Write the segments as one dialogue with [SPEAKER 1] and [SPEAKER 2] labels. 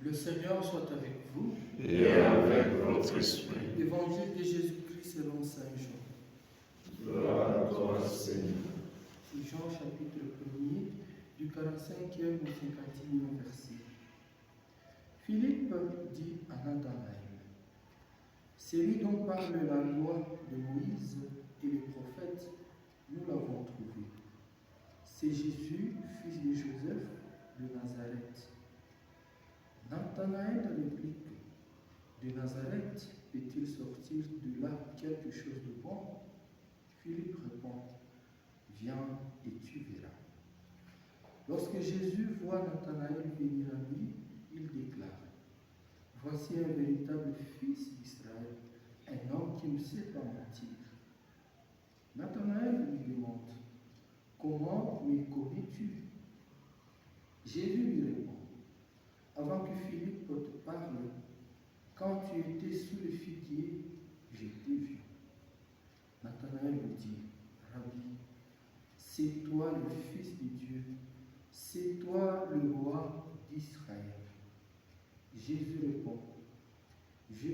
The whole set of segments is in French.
[SPEAKER 1] Le Seigneur soit avec vous.
[SPEAKER 2] Et avec votre esprit.
[SPEAKER 1] Évangile de Jésus-Christ selon Saint Jean.
[SPEAKER 2] Gloire à toi, Seigneur.
[SPEAKER 1] Jean chapitre 1er, du 45e au 51e verset. Philippe dit à Nathanaël, celui dont parle la loi de Moïse et les prophètes, nous l'avons trouvé. C'est Jésus, fils de Joseph de Nazareth. Nathanaël réplique, de Nazareth peut-il sortir de là quelque chose de bon? Philippe répond, viens et tu verras. Lorsque Jésus voit Nathanaël venir à lui, il déclare, voici un véritable fils d'Israël, un homme qui ne sait pas mentir. Nathanaël lui demande, comment me connais-tu? Jésus lui répond, avant que Philippe te parle, quand tu étais sous le figuier, je t'ai vu. Nathanaël lui dit, Rabbi, c'est toi le Fils de Dieu, c'est toi le roi d'Israël. Jésus répond, je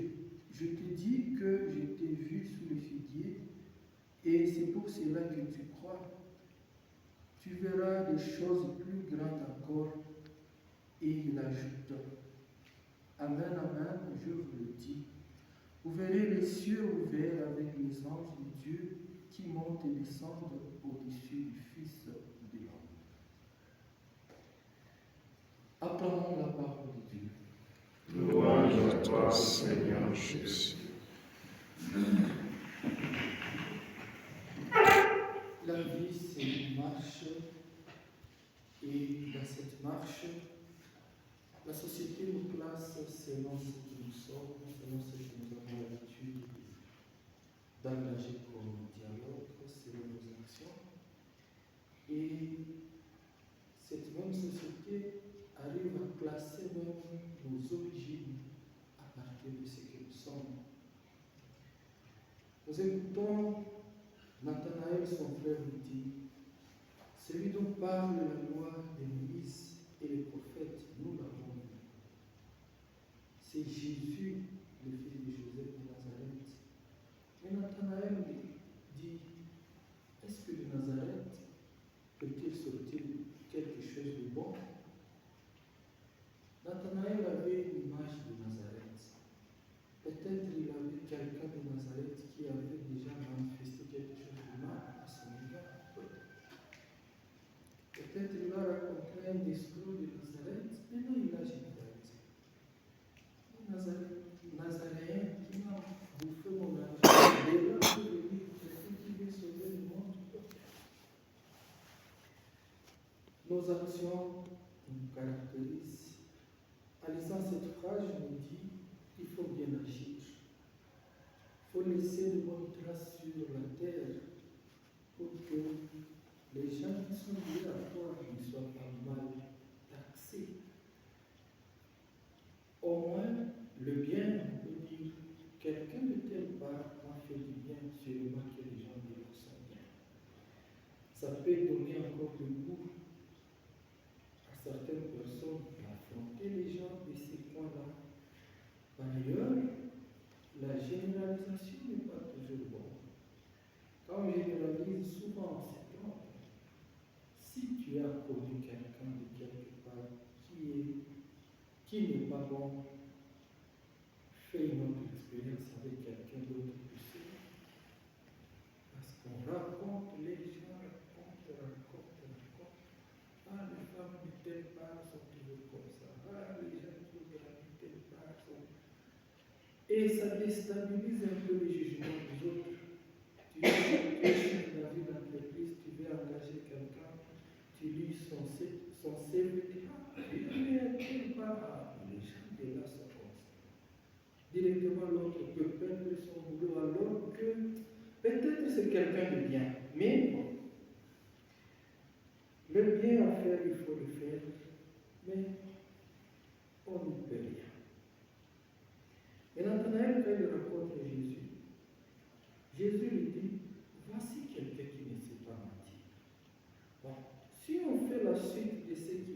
[SPEAKER 1] te dis que je t'ai vu sous le figuier, et c'est pour cela que tu crois. Tu verras des choses plus grandes encore. Et il ajoute, Amen, Amen, je vous le dis, vous verrez les cieux ouverts avec les anges de Dieu qui montent et descendent au-dessus du Fils de l'homme. Apprenons la parole de Dieu.
[SPEAKER 2] Louange à toi, Seigneur Jésus.
[SPEAKER 1] La vie, c'est une marche, et dans cette marche, la société nous classe selon ce que nous sommes, selon ce que nous avons l'habitude d'engager comme dialogue, selon nos actions. Et cette même société arrive à classer même nos origines à partir de ce que nous sommes. Nous écoutons Nathanaël, son frère, nous dit, celui dont parle la loi de Moïse et les prophètes, nous l'avons vu. C'est Jésus, le fils de Joseph de Nazareth. Et Nathanaël dit, est-ce que de Nazareth peut-il sortir quelque chose de bon? Nathanaël avait une image de Nazareth. Peut-être il avait quelqu'un de Nazareth qui avait déjà manifesté quelque chose de mal à son égard. Peut-être il a rencontré un discours de Nazareth, mais non, il a généralisé. Nazaréen qui m'a bouffé mon argent, il est là pour venir, quelqu'un qui veut sauver le monde. Nos actions nous caractérisent. En lisant cette phrase, je me dis, il faut bien agir. Il faut laisser de bonnes traces sur la terre pour que les gens qui sont liés à toi ne soient pas mal taxés. Au moins, le bien, on peut dire, quelqu'un de telle part m'a fait du bien, sûrement que les gens diront son bien. Ça peut donner encore le goût à certaines personnes d'affronter les gens de ces points-là. Par ailleurs, la généralisation n'est pas toujours bonne. Quand on généralise, souvent on se trompe. Si tu as connu quelqu'un de quelque part qui n'est pas bon, fais une autre expérience avec quelqu'un d'autre aussi. Parce qu'on raconte, les gens racontent. Ah, les femmes de telle part sont toujours comme ça. Ah, les gens qui de telle part sont. Et ça déstabilise un peu les jugements des autres. Tu es chef de la vie d'entreprise, tu veux engager quelqu'un, tu lis son CV, tu dis, telle part, les gens de là sont comme ça. Directement, l'autre peut perdre son boulot alors que peut-être c'est quelqu'un de bien, mais bon, le bien à faire, il faut le faire, mais on ne peut rien. Et Nathanaël, quand il rencontre Jésus lui dit, voici quelqu'un qui ne sait pas mentir. Bon, si on fait la suite de cette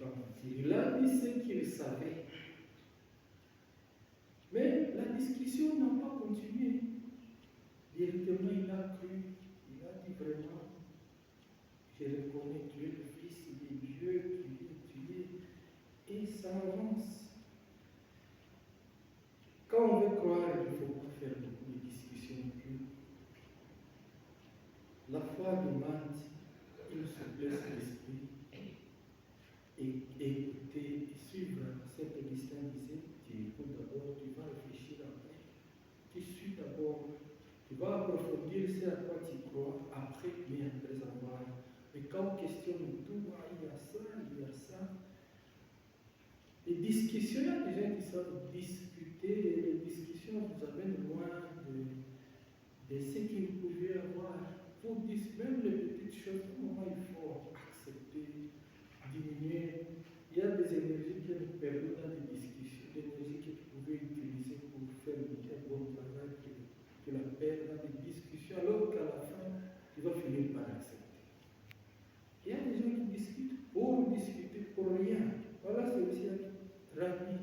[SPEAKER 1] pas mentir. Il a dit ce qu'il savait. Mais la discussion n'a pas continué. Directement, il a cru. Il a dit vraiment, je reconnais que tu es le Fils de Dieu, tu es. Et ça avance. Quand on veut croire, il ne faut pas faire beaucoup de discussions. La foi demande une souplesse d'esprit et écouter, suivre. Saint Augustin disait, tu écoutes d'abord, tu vas réfléchir après. Tu suis d'abord, tu vas approfondir ce à quoi tu crois après, mais après avoir. Mais quand on questionne tout, il y a ça, il y a ça. Les discussions, il y a des gens qui savent discuter, et les discussions vous amènent loin de ce que vous pouvez avoir. Vous dites même les petites choses, comment il faut accepter, diminuer. Il y a des énergies qui nous perdent dans les discussions, des énergies que vous pouvez utiliser pour faire un bon travail, que la perdre dans des discussions, alors qu'à la fin, tu vas finir par accepter. Il y a des gens qui discutent pour discuter pour rien. Voilà, c'est aussi un Rami.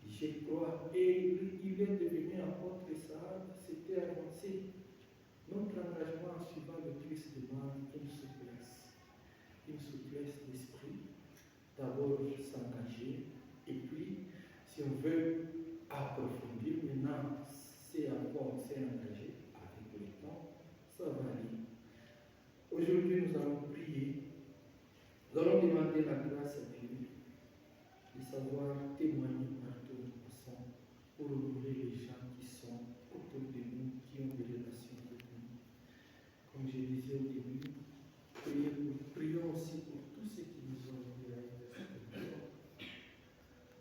[SPEAKER 1] Je crois. Et il est devenu apôtre de ça, c'était avancé. Notre engagement en suivant le Christ demande une souplesse d'esprit. D'abord, s'engager. Et puis, si on veut approfondir, maintenant, c'est à quoi on s'est engagé avec le temps, ça va aller. Aujourd'hui, nous allons prier. Nous allons demander la grâce à Dieu de savoir témoigner partout où nous passons pour honorer les gens qui sont autour de nous, qui ont des relations avec nous. Comme je disais au début, prions aussi pour tous ceux qui nous ont fait mal.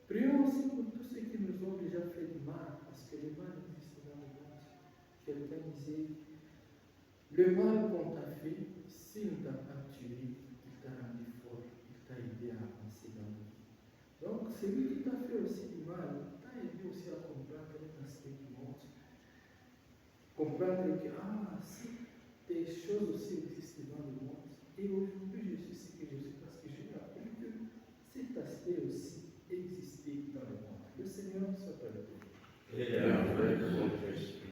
[SPEAKER 1] Prions aussi pour tous ceux qui nous ont déjà fait du mal, parce que le mal existe dans le monde. Quelqu'un disait, le mal qu'on t'a fait, s'il ne t'a pas tué, il t'a rendu fort, il t'a aidé à avancer dans le monde. Donc, celui qui t'a fait aussi du mal, t'a aidé aussi à comprendre un aspect du monde. Comprendre que, si des choses aussi existent dans le monde, et aujourd'hui je suis ce que je suis parce que j'ai appris que cet aspect aussi existait dans le monde. Le Seigneur soit avec vous.
[SPEAKER 2] Et avec votre esprit.